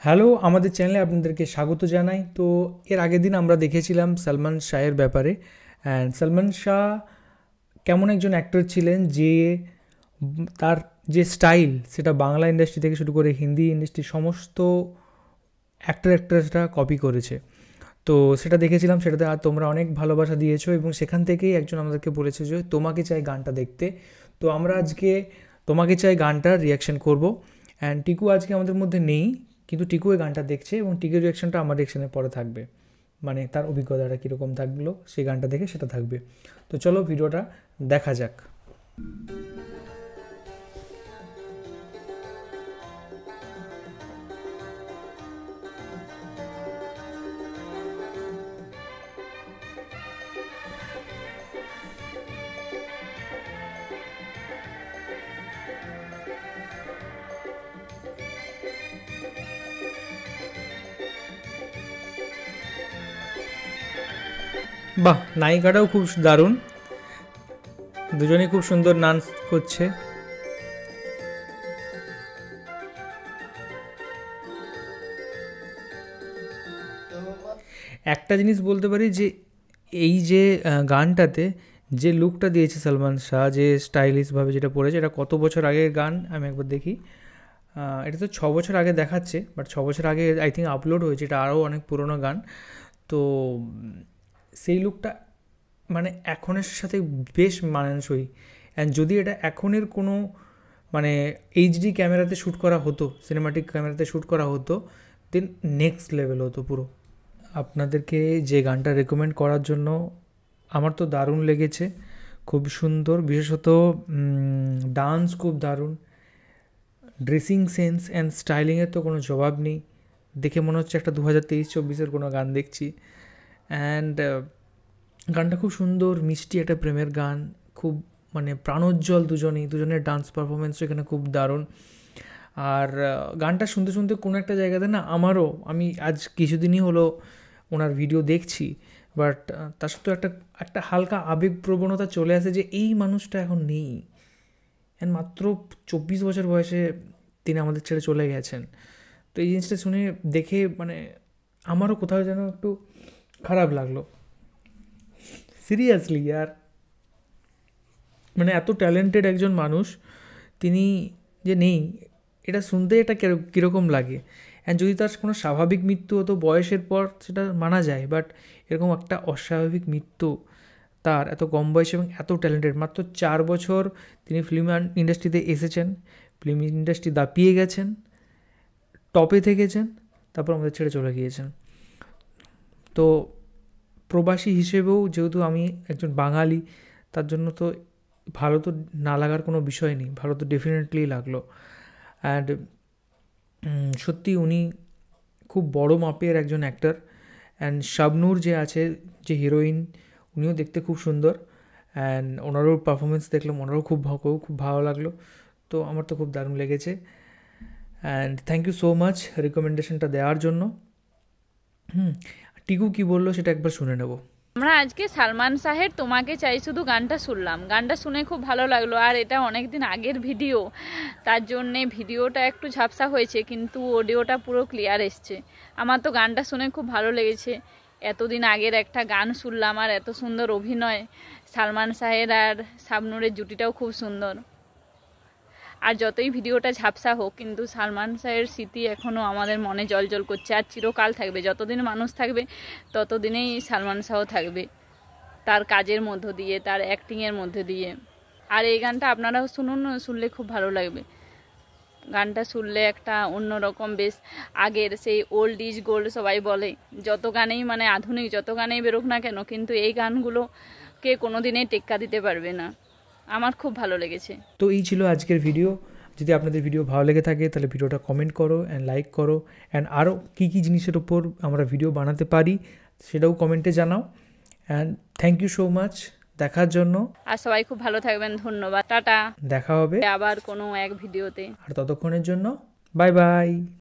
Hello, আমাদের চ্যানেলে আপনাদেরকে স্বাগত জানাই। তো এর আগের দিন আমরা দেখেছিলাম সলমান শাহের ব্যাপারে। অ্যান্ড সলমান শাহ কেমন একজন অ্যাক্টর ছিলেন যে তার যে স্টাইল সেটা বাংলা ইন্ডাস্ট্রি থেকে শুরু করে হিন্দি ইন্ডাস্ট্রির সমস্ত অ্যাক্ট্রেসরা কপি করেছে। তো সেটা দেখেছিলাম, সেটাতে আর তোমরা অনেক ভালোবাসা দিয়েছো এবং সেখান থেকেই একজন আমাদেরকে বলেছে যে তোমাকে চাই গানটা দেখতে। তো আমরা আজকে তোমাকে চাই গানটার রিয়াকশন করব। অ্যান্ড টিকু আজকে আমাদের মধ্যে নেই, কিন্তু টিকু এই গানটা দেখছে এবং টিকুর রিয়াকশনটা আমার রিয়াকশনের পরে থাকবে। মানে তার অভিজ্ঞতাটা কীরকম থাকলো সেই গানটা দেখে সেটা থাকবে। তো চলো ভিডিওটা দেখা যাক। বাহ, নায়িকাটাও খুব দারুণ, দুজনেই খুব সুন্দর ডান্স করছে। একটা জিনিস বলতে পারি যে এই যে গানটাতে যে লুকটা দিয়েছে সলমান শাহ, যে স্টাইলিশভাবে যেটা পড়েছে, এটা কত বছর আগের গান আমি একবার দেখি। এটা তো 6 বছর আগে দেখাচ্ছে, বাট 6 বছর আগে আই থিঙ্ক আপলোড হয়েছে, এটা আরও অনেক পুরোনো গান। তো সেই লুকটা মানে এখনের সাথে বেশ মানানসই। অ্যান্ড যদি এটা এখনের কোনো মানে এইচডি ক্যামেরাতে শ্যুট করা হতো, সিনেমাটিক ক্যামেরাতে শ্যুট করা হতো, দেন নেক্সট লেভেল হতো পুরো। আপনাদেরকে যে গানটা রেকমেন্ড করার জন্য আমার তো দারুণ লেগেছে, খুব সুন্দর, বিশেষত ডান্স খুব দারুণ, ড্রেসিং সেন্স অ্যান্ড স্টাইলিংয়ের তো কোনো জবাব নেই। দেখে মনে হচ্ছে একটা 2023-24 কোনো গান দেখছি। অ্যান্ড গানটা খুব সুন্দর, মিষ্টি একটা প্রেমের গান, খুব মানে প্রাণোজ্জ্বল দুজনের ডান্স পারফরমেন্স এখানে খুব দারুণ। আর গানটা শুনতে শুনতে কোনো একটা জায়গাতে না আমি আজ কিছুদিনই হলো ওনার ভিডিও দেখছি, বাট তার সত্ত্বেও একটা একটা হালকা আবেগপ্রবণতা চলে আসে যে এই মানুষটা এখন নেই। অ্যান্ড মাত্র 24 বছর বয়সে তিনি আমাদের ছেড়ে চলে গেছেন। তো এই জিনিসটা শুনে দেখে মানে আমারও কোথাও যেন একটু খারাপ লাগলো, সিরিয়াসলি ইয়ার। মানে এত ট্যালেন্টেড একজন মানুষ, তিনি যে নেই, এটা শুনতে এটা কীরকম লাগে। অ্যান্ড যদি তার কোনো স্বাভাবিক মৃত্যু হতো বয়সের পর সেটা মানা যায়, বাট এরকম একটা অস্বাভাবিক মৃত্যু, তার এত কম বয়সে এবং এত ট্যালেন্টেড, মাত্র 4 বছর তিনি ফিল্ম ইন্ডাস্ট্রিতে এসেছেন, ফিল্ম ইন্ডাস্ট্রি দাপিয়ে গেছেন, টপে থেকেছেন, তারপর আমাদের ছেড়ে চলে গিয়েছেন। তো প্রবাসী হিসেবেও যেহেতু আমি একজন বাঙালি, তার জন্য তো ভালো তো না লাগার কোনো বিষয় নেই, ভালো তো ডেফিনেটলি লাগলো। অ্যান্ড সত্যি উনি খুব বড় মাপের একজন অ্যাক্টর। অ্যান্ড শাবনূর যে আছে, যে হিরোইন, উনিও দেখতে খুব সুন্দর। অ্যান্ড ওনারও পারফরমেন্স দেখলাম, ওনারও খুব ভালো লাগলো। তো আমার তো খুব দারুণ লেগেছে। And thank you so much রেকমেন্ডেশনটা দেওয়ার জন্য। টিকু কী বললো সেটা একবার শুনে নেব। আমরা আজকে সালমান শাহের তোমাকে চাই শুধু গানটা শুনলাম, গানটা শুনে খুব ভালো লাগলো। আর এটা অনেক দিন আগের ভিডিও, তার জন্যে ভিডিওটা একটু ঝাপসা হয়েছে, কিন্তু অডিওটা পুরো ক্লিয়ার এসছে। আমার তো গানটা শুনে খুব ভালো লেগেছে। এতদিন আগের একটা গান শুনলাম, আর এত সুন্দর অভিনয় সালমান শাহের আর শাবনূরের জুটিটাও খুব সুন্দর। আর যতই ভিডিওটা ঝাপসা হোক, কিন্তু সালমান শাহের স্মৃতি এখনও আমাদের মনে জল করছে, আর চিরকাল থাকবে। যতদিন মানুষ থাকবে ততদিনেই সালমান শাহ থাকবে, তার কাজের মধ্য দিয়ে, তার অ্যাক্টিংয়ের মধ্যে দিয়ে। আর এই গানটা আপনারাও শুনুন, শুনলে খুব ভালো লাগবে। গানটা শুনলে একটা অন্যরকম, বেশ আগের সেই ওল্ড ইজ গোল্ড সবাই বলে, যত গানেই মানে আধুনিক যত গানেই বেরোক না কেন, কিন্তু এই গানগুলোকে কোনো দিনেই টেক্কা দিতে পারবে না। আমার খুব ভালো লেগেছে। তো এই ছিল আজকের ভিডিও। যদি আপনাদের ভিডিও ভালো লেগে থাকে তাহলে ভিডিওটা কমেন্ট করো অ্যান্ড লাইক করো। অ্যান্ড আরও কী কী জিনিসের ওপর আমরা ভিডিও বানাতে পারি সেটাও কমেন্টে জানাও। And thank you so much দেখার জন্য। আর সবাই খুব ভালো থাকবেন, ধন্যবাদ, টাটা। দেখা হবে আবার কোনো এক ভিডিওতে। আর ততক্ষণের জন্য বাই বাই।